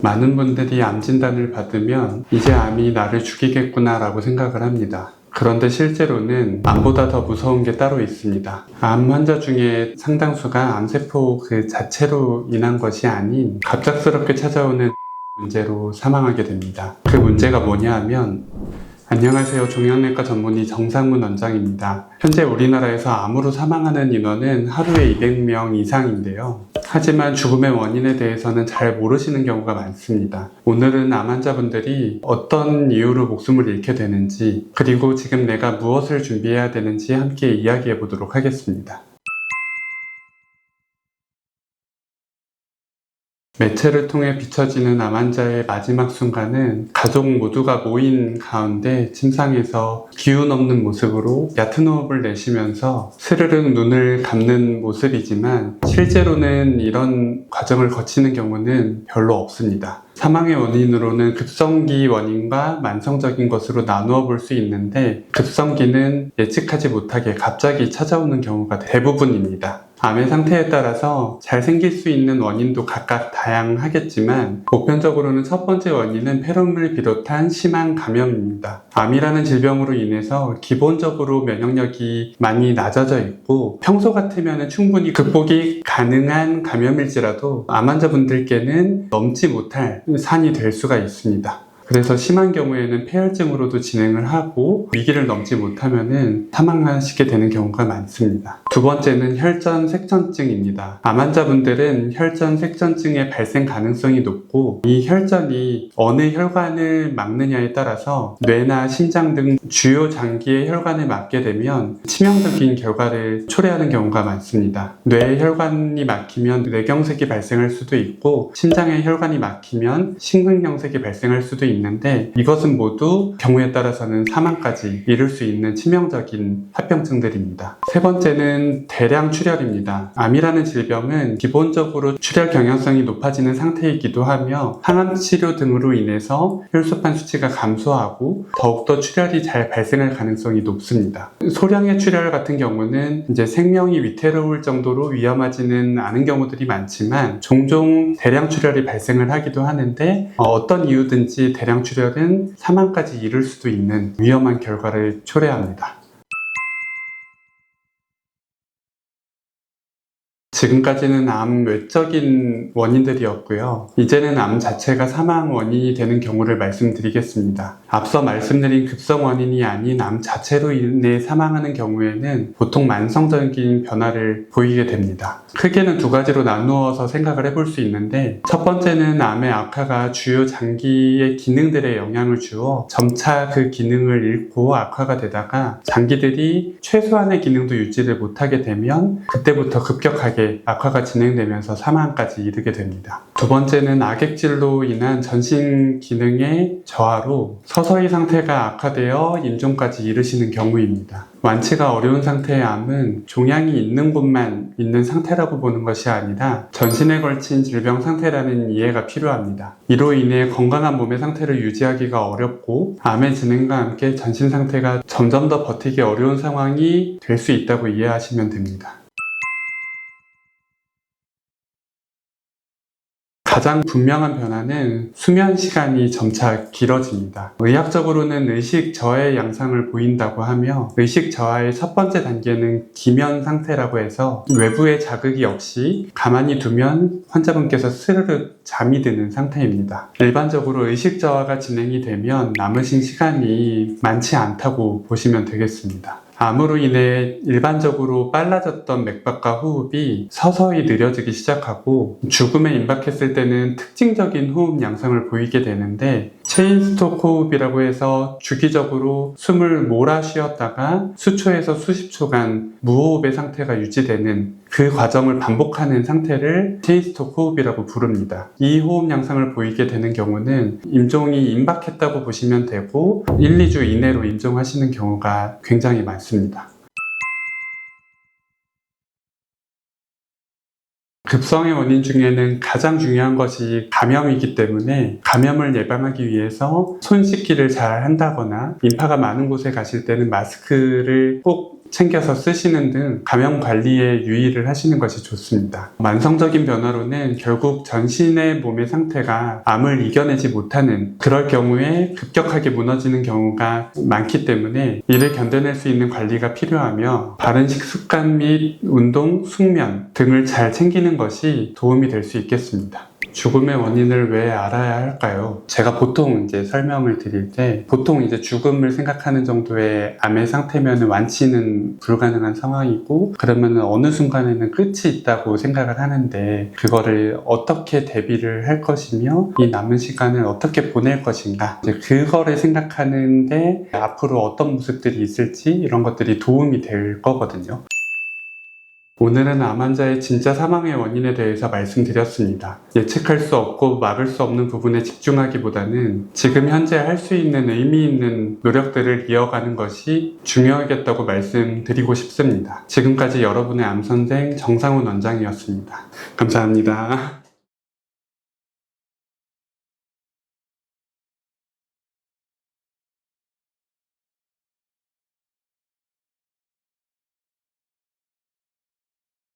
많은 분들이 암 진단을 받으면 이제 암이 나를 죽이겠구나 라고 생각을 합니다. 그런데 실제로는 암보다 더 무서운 게 따로 있습니다. 암 환자 중에 상당수가 암세포 그 자체로 인한 것이 아닌 갑작스럽게 찾아오는 문제로 사망하게 됩니다. 그 문제가 뭐냐 하면, 안녕하세요. 종양내과 전문의 정상문 원장입니다. 현재 우리나라에서 암으로 사망하는 인원은 하루에 200명 이상인데요. 하지만 죽음의 원인에 대해서는 잘 모르시는 경우가 많습니다. 오늘은 암 환자분들이 어떤 이유로 목숨을 잃게 되는지, 그리고 지금 내가 무엇을 준비해야 되는지 함께 이야기해 보도록 하겠습니다. 매체를 통해 비춰지는 암 환자의 마지막 순간은 가족 모두가 모인 가운데 침상에서 기운 없는 모습으로 얕은 호흡을 내쉬면서 스르륵 눈을 감는 모습이지만, 실제로는 이런 과정을 거치는 경우는 별로 없습니다. 사망의 원인으로는 급성기 원인과 만성적인 것으로 나누어 볼 수 있는데, 급성기는 예측하지 못하게 갑자기 찾아오는 경우가 대부분입니다. 암의 상태에 따라서 잘 생길 수 있는 원인도 각각 다양하겠지만, 보편적으로는 첫 번째 원인은 폐렴을 비롯한 심한 감염입니다. 암이라는 질병으로 인해서 기본적으로 면역력이 많이 낮아져 있고, 평소 같으면 충분히 극복이 가능한 감염일지라도 암 환자분들께는 넘지 못할 산이 될 수가 있습니다. 그래서 심한 경우에는 폐혈증으로도 진행을 하고, 위기를 넘지 못하면 사망하시게 되는 경우가 많습니다. 두 번째는 혈전색전증입니다. 암 환자분들은 혈전색전증의 발생 가능성이 높고, 이 혈전이 어느 혈관을 막느냐에 따라서 뇌나 심장 등 주요 장기의 혈관을 막게 되면 치명적인 결과를 초래하는 경우가 많습니다. 뇌의 혈관이 막히면 뇌경색이 발생할 수도 있고, 심장의 혈관이 막히면 심근경색이 발생할 수도 있는데, 이것은 모두 경우에 따라서는 사망까지 이를 수 있는 치명적인 합병증들입니다. 세 번째는 대량 출혈입니다. 암이라는 질병은 기본적으로 출혈 경향성이 높아지는 상태이기도 하며, 항암 치료 등으로 인해서 혈소판 수치가 감소하고 더욱더 출혈이 잘 발생할 가능성이 높습니다. 소량의 출혈 같은 경우는 이제 생명이 위태로울 정도로 위험하지는 않은 경우들이 많지만, 종종 대량 출혈이 발생을 하기도 하는데, 어떤 이유든지 대량 출혈은 사망까지 이를 수도 있는 위험한 결과를 초래합니다. 지금까지는 암 외적인 원인들이었고요. 이제는 암 자체가 사망 원인이 되는 경우를 말씀드리겠습니다. 앞서 말씀드린 급성 원인이 아닌 암 자체로 인해 사망하는 경우에는 보통 만성적인 변화를 보이게 됩니다. 크게는 두 가지로 나누어서 생각을 해볼 수 있는데, 첫 번째는 암의 악화가 주요 장기의 기능들에 영향을 주어 점차 그 기능을 잃고 악화가 되다가 장기들이 최소한의 기능도 유지를 못하게 되면 그때부터 급격하게 악화가 진행되면서 사망까지 이르게 됩니다. 두 번째는 악액질로 인한 전신 기능의 저하로 서서히 상태가 악화되어 임종까지 이르시는 경우입니다. 완치가 어려운 상태의 암은 종양이 있는 곳만 있는 상태라고 보는 것이 아니라 전신에 걸친 질병 상태라는 이해가 필요합니다. 이로 인해 건강한 몸의 상태를 유지하기가 어렵고, 암의 진행과 함께 전신 상태가 점점 더 버티기 어려운 상황이 될 수 있다고 이해하시면 됩니다. 가장 분명한 변화는 수면 시간이 점차 길어집니다. 의학적으로는 의식 저하의 양상을 보인다고 하며, 의식 저하의 첫 번째 단계는 기면 상태라고 해서 외부의 자극이 없이 가만히 두면 환자분께서 스르륵 잠이 드는 상태입니다. 일반적으로 의식 저하가 진행이 되면 남으신 시간이 많지 않다고 보시면 되겠습니다. 암으로 인해 일반적으로 빨라졌던 맥박과 호흡이 서서히 느려지기 시작하고, 죽음에 임박했을 때는 특징적인 호흡 양상을 보이게 되는데, 체인스톡 호흡이라고 해서 주기적으로 숨을 몰아 쉬었다가 수초에서 수십 초간 무호흡의 상태가 유지되는 그 과정을 반복하는 상태를 체인스톡 호흡이라고 부릅니다. 이 호흡 양상을 보이게 되는 경우는 임종이 임박했다고 보시면 되고, 1, 2주 이내로 임종하시는 경우가 굉장히 많습니다. 급성의 원인 중에는 가장 중요한 것이 감염이기 때문에, 감염을 예방하기 위해서 손 씻기를 잘 한다거나, 인파가 많은 곳에 가실 때는 마스크를 꼭 챙겨서 쓰시는 등 감염 관리에 유의를 하시는 것이 좋습니다. 만성적인 변화로는 결국 전신의 몸의 상태가 암을 이겨내지 못하는 그럴 경우에 급격하게 무너지는 경우가 많기 때문에 이를 견뎌낼 수 있는 관리가 필요하며 바른 식습관 및 운동, 숙면 등을 잘 챙기는 것이 도움이 될 수 있겠습니다. 죽음의 원인을 왜 알아야 할까요? 제가 보통 설명을 드릴 때 보통 죽음을 생각하는 정도의 암의 상태면 완치는 불가능한 상황이고 그러면 어느 순간에는 끝이 있다고 생각을 하는데 그거를 어떻게 대비를 할 것이며 이 남은 시간을 어떻게 보낼 것인가 그거를 생각하는데 앞으로 어떤 모습들이 있을지 이런 것들이 도움이 될 거거든요. 오늘은 암 환자의 진짜 사망의 원인에 대해서 말씀드렸습니다. 예측할 수 없고 막을 수 없는 부분에 집중하기보다는 지금 현재 할 수 있는 의미 있는 노력들을 이어가는 것이 중요하겠다고 말씀드리고 싶습니다. 지금까지 여러분의 암선생 정상훈 원장이었습니다. 감사합니다.